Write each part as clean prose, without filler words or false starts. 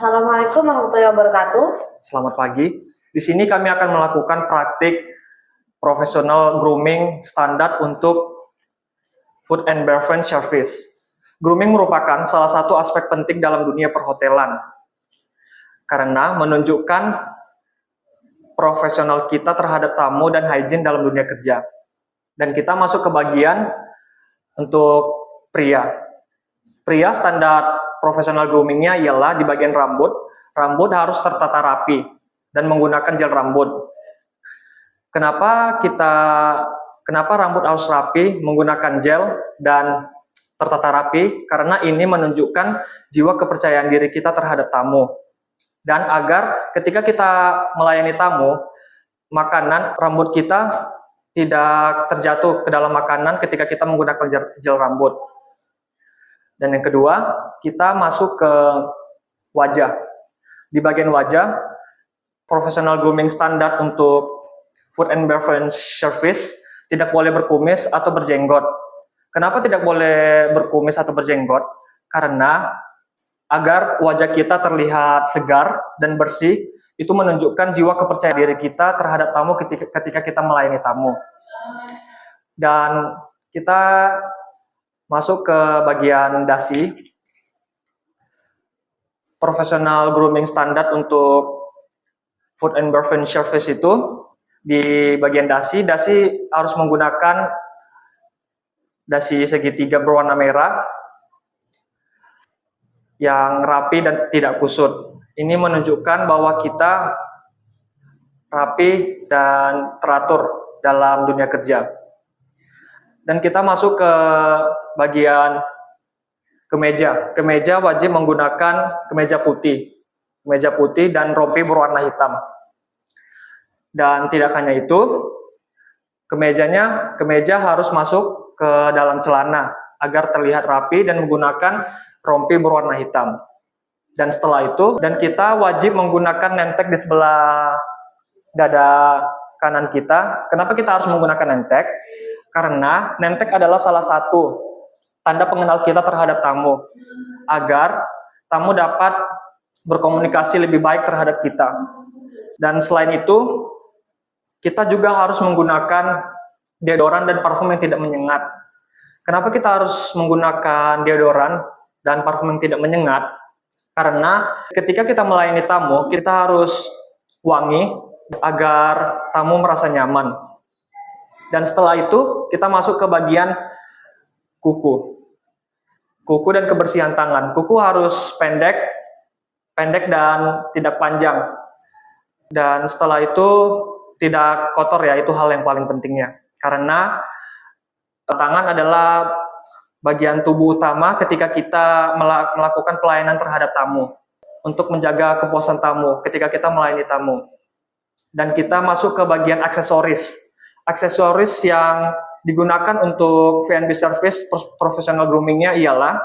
Assalamualaikum warahmatullahi wabarakatuh. Selamat pagi. Di sini kami akan melakukan praktik professional grooming standar untuk food and beverage service. Grooming merupakan salah satu aspek penting dalam dunia perhotelan karena menunjukkan profesional kita terhadap tamu dan hygiene dalam dunia kerja. Dan kita masuk ke bagian untuk pria. Pria standar profesional groomingnya ialah di bagian rambut. Rambut harus tertata rapi dan menggunakan gel rambut. Kenapa rambut harus rapi menggunakan gel dan tertata rapi? Karena ini menunjukkan jiwa kepercayaan diri kita terhadap tamu. Dan agar ketika kita melayani tamu, makanan rambut kita tidak terjatuh ke dalam makanan ketika kita menggunakan gel rambut. Dan yang kedua, kita masuk ke wajah. Di bagian wajah, professional grooming standar untuk food and beverage service tidak boleh berkumis atau berjenggot. Kenapa tidak boleh berkumis atau berjenggot? Karena agar wajah kita terlihat segar dan bersih, itu menunjukkan jiwa kepercayaan diri kita terhadap tamu ketika kita melayani tamu. Dan kita masuk ke bagian dasi. Professional grooming standar untuk food and beverage service itu di bagian dasi harus menggunakan dasi segitiga berwarna merah yang rapi dan tidak kusut. Ini menunjukkan bahwa kita rapi dan teratur dalam dunia kerja. Dan kita masuk ke bagian kemeja. Kemeja wajib menggunakan kemeja putih dan rompi berwarna hitam. Dan tidak hanya itu, kemeja harus masuk ke dalam celana agar terlihat rapi dan menggunakan rompi berwarna hitam. Dan setelah itu, kita wajib menggunakan nentek di sebelah dada kanan kita. Kenapa kita harus menggunakan nentek? Karena nentek adalah salah satu tanda pengenal kita terhadap tamu, agar tamu dapat berkomunikasi lebih baik terhadap kita. Dan selain itu, kita juga harus menggunakan deodoran dan parfum yang tidak menyengat. Kenapa kita harus menggunakan deodoran dan parfum yang tidak menyengat? Karena ketika kita melayani tamu, kita harus wangi agar tamu merasa nyaman. Dan setelah itu, kita masuk ke bagian kuku. Kuku dan kebersihan tangan. Kuku harus pendek dan tidak panjang. Dan setelah itu, tidak kotor ya, itu hal yang paling pentingnya. Karena tangan adalah bagian tubuh utama ketika kita melakukan pelayanan terhadap tamu. Untuk menjaga kepuasan tamu ketika kita melayani tamu. Dan kita masuk ke bagian aksesoris. Aksesoris yang digunakan untuk F&B service professional groomingnya ialah,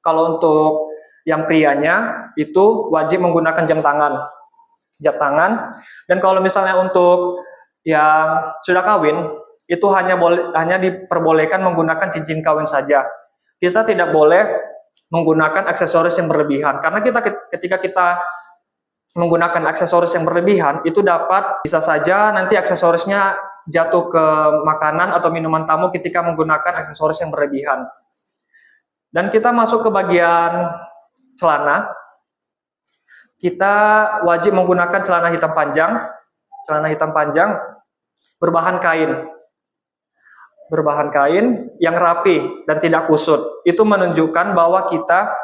kalau untuk yang prianya itu wajib menggunakan jam tangan. Dan kalau misalnya untuk yang sudah kawin, itu hanya diperbolehkan menggunakan cincin kawin saja. Kita tidak boleh menggunakan aksesoris yang berlebihan, karena ketika kita menggunakan aksesoris yang berlebihan, itu bisa saja nanti aksesorisnya jatuh ke makanan atau minuman tamu ketika menggunakan aksesoris yang berlebihan. Dan kita masuk ke bagian celana. Kita wajib menggunakan celana hitam panjang berbahan kain yang rapi dan tidak kusut. Itu menunjukkan bahwa kita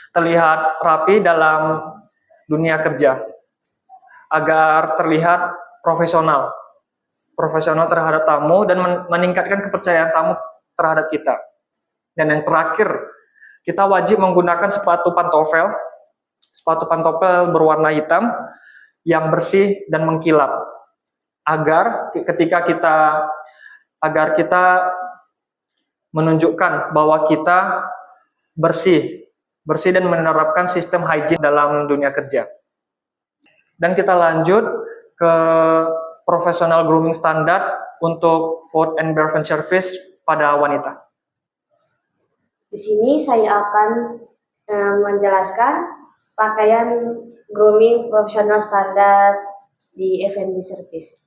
terlihat rapi dalam dunia kerja, agar terlihat profesional terhadap tamu dan meningkatkan kepercayaan tamu terhadap kita. Dan yang terakhir, kita wajib menggunakan sepatu pantofel berwarna hitam yang bersih dan mengkilap, agar kita menunjukkan bahwa kita bersih dan menerapkan sistem hygiene dalam dunia kerja. Dan kita lanjut ke professional grooming standard untuk food and beverage service pada wanita. Di sini saya akan menjelaskan pakaian grooming profesional standar di F&B service.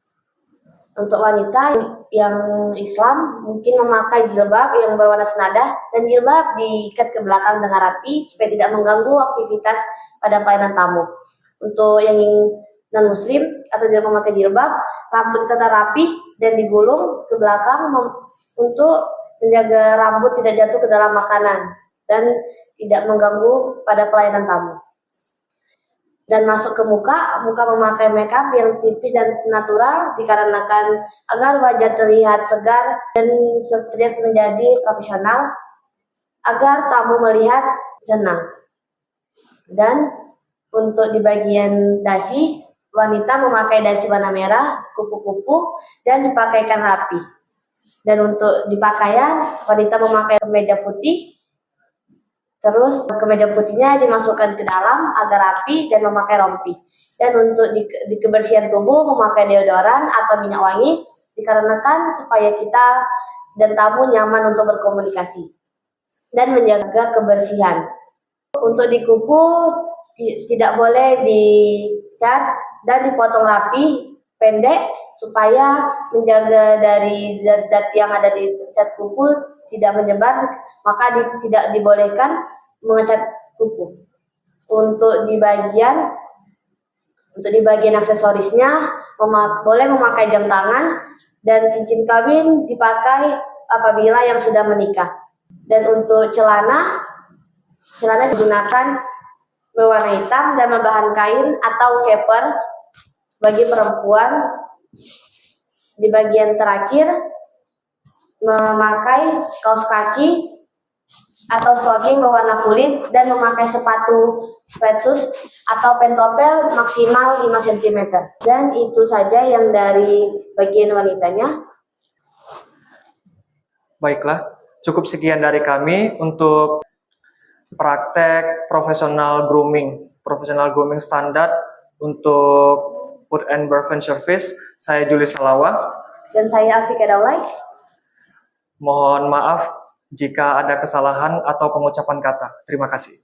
Untuk wanita yang Islam mungkin memakai jilbab yang berwarna senada dan jilbab diikat ke belakang dengan rapi supaya tidak mengganggu aktivitas pada pelayanan tamu. Untuk yang non-muslim atau tidak memakai jilbab, rambut tetap rapi dan digulung ke belakang untuk menjaga rambut tidak jatuh ke dalam makanan dan tidak mengganggu pada pelayanan tamu. Dan masuk ke muka memakai makeup yang tipis dan natural dikarenakan agar wajah terlihat segar dan terlihat menjadi profesional agar tamu melihat senang. Dan untuk di bagian dasi, wanita memakai dasi warna merah, kupu-kupu dan dipakaikan rapi. Dan untuk di pakaian, wanita memakai kemeja putih. Terus kemeja putihnya dimasukkan ke dalam agar rapi dan memakai rompi. Dan untuk di kebersihan tubuh memakai deodoran atau minyak wangi dikarenakan supaya kita dan tamu nyaman untuk berkomunikasi dan menjaga kebersihan. Untuk di kuku tidak boleh dicat dan dipotong rapi pendek supaya menjaga dari zat-zat yang ada di cat kuku tidak menyebar, maka tidak dibolehkan mengecat kuku. Untuk di bagian aksesorisnya boleh memakai jam tangan dan cincin kawin dipakai apabila yang sudah menikah. Dan untuk celana digunakan berwarna hitam dan berbahan kain atau keper bagi perempuan. Di bagian terakhir memakai kaos kaki atau stocking berwarna kulit dan memakai sepatu flat shoes atau pentopel maksimal 5 cm. Dan itu saja yang dari bagian wanitanya. Baiklah, cukup sekian dari kami untuk praktek profesional grooming standar untuk Food and Beverage Service. Saya Julius Salawa. Dan saya Afika Daulay. Mohon maaf jika ada kesalahan atau pengucapan kata. Terima kasih.